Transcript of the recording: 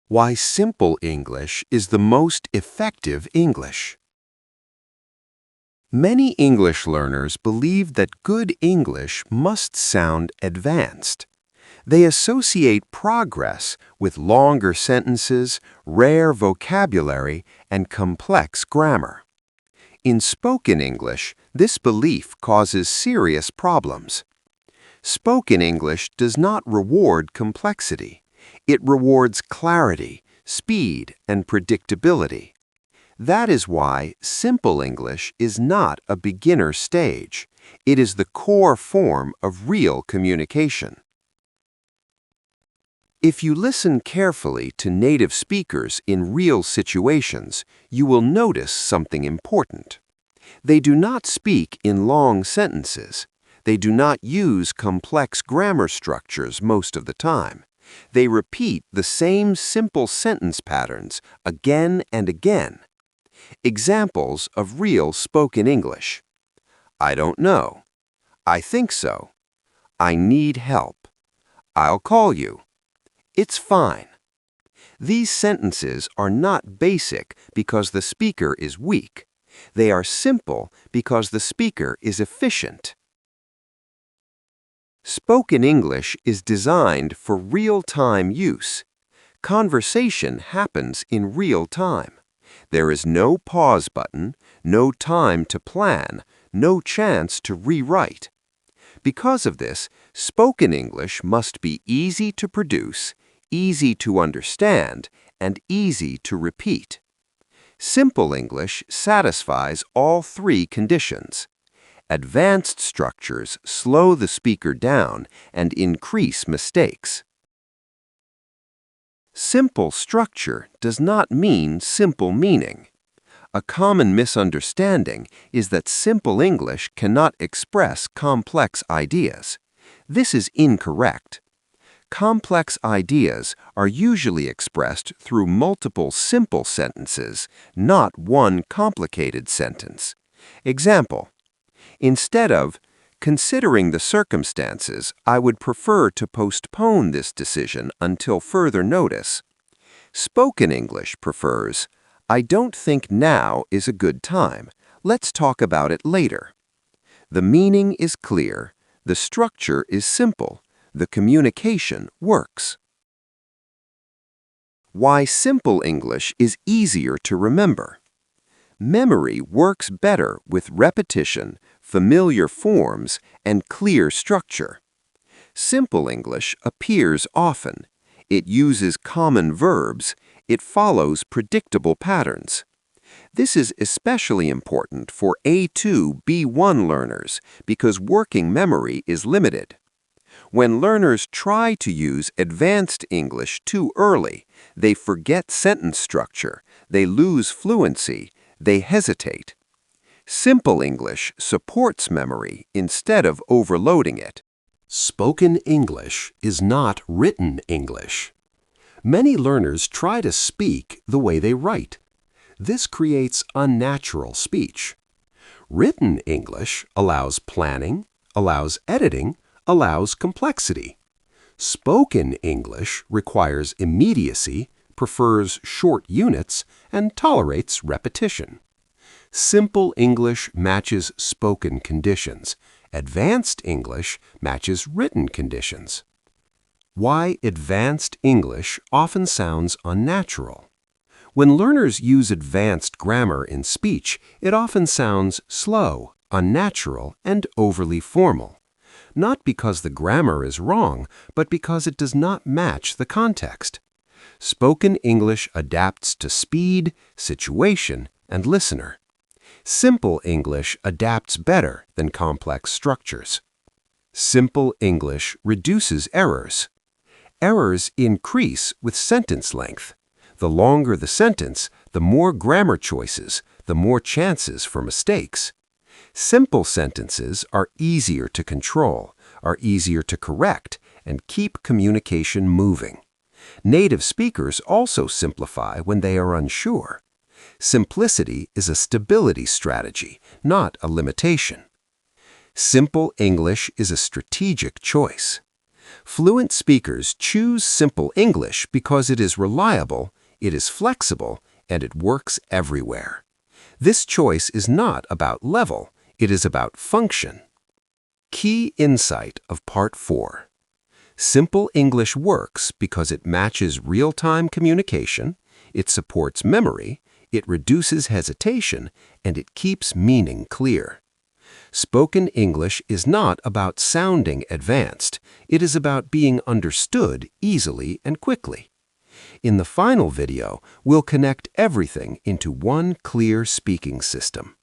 Why simple English is the most effective English. Many English learners believe that good English must sound advanced. They associate progress with longer sentences, rare vocabulary, and complex grammar. In spoken English, this belief causes serious problems. Spoken English does not reward complexity. It rewards clarity, speed, and predictability. That is why simple English is not a beginner stage. It is the core form of real communication. If you listen carefully to native speakers in real situations, you will notice something important. They do not speak in long sentences. They do not use complex grammar structures most of the time. They repeat the same simple sentence patterns again and again. Examples of real spoken English. I don't know. I think so. I need help. I'll call you. It's fine. These sentences are not basic because the speaker is weak. They are simple because the speaker is efficient. Spoken English is designed for real-time use. Conversation happens in real time. There is no pause button, no time to plan, no chance to rewrite. Because of this, spoken English must be easy to produce, easy to understand, and easy to repeat. Simple English satisfies all three conditions. Advanced structures slow the speaker down and increase mistakes. Simple structure does not mean simple meaning. A common misunderstanding is that simple English cannot express complex ideas. This is incorrect. Complex ideas are usually expressed through multiple simple sentences, not one complicated sentence. Example: instead of, considering the circumstances, I would prefer to postpone this decision until further notice. Spoken English prefers, I don't think now is a good time. Let's talk about it later. The meaning is clear. The structure is simple. The communication works. Why simple English is easier to remember. Memory works better with repetition, familiar forms, and clear structure. Simple English appears often. It uses common verbs. It follows predictable patterns. This is especially important for A2, B1 learners because working memory is limited. When learners try to use advanced English too early, they forget sentence structure, they lose fluency, they hesitate. Simple English supports memory instead of overloading it. Spoken English is not written English. Many learners try to speak the way they write. This creates unnatural speech. Written English allows planning, allows editing, allows complexity. Spoken English requires immediacy, prefers short units, and tolerates repetition. Simple English matches spoken conditions. Advanced English matches written conditions. Why advanced English often sounds unnatural. When learners use advanced grammar in speech, it often sounds slow, unnatural, and overly formal. Not because the grammar is wrong, but because it does not match the context. Spoken English adapts to speed, situation, and listener. Simple English adapts better than complex structures. Simple English reduces errors. Errors increase with sentence length. The longer the sentence, the more grammar choices, the more chances for mistakes. Simple sentences are easier to control, are easier to correct, and keep communication moving. Native speakers also simplify when they are unsure. Simplicity is a stability strategy, not a limitation. Simple English is a strategic choice. Fluent speakers choose simple English because it is reliable, it is flexible, and it works everywhere. This choice is not about level, it is about function. Key insight of Part 4. Simple English works because it matches real-time communication, it supports memory, it reduces hesitation, and it keeps meaning clear. Spoken English is not about sounding advanced, it is about being understood easily and quickly. In the final video, we'll connect everything into one clear speaking system.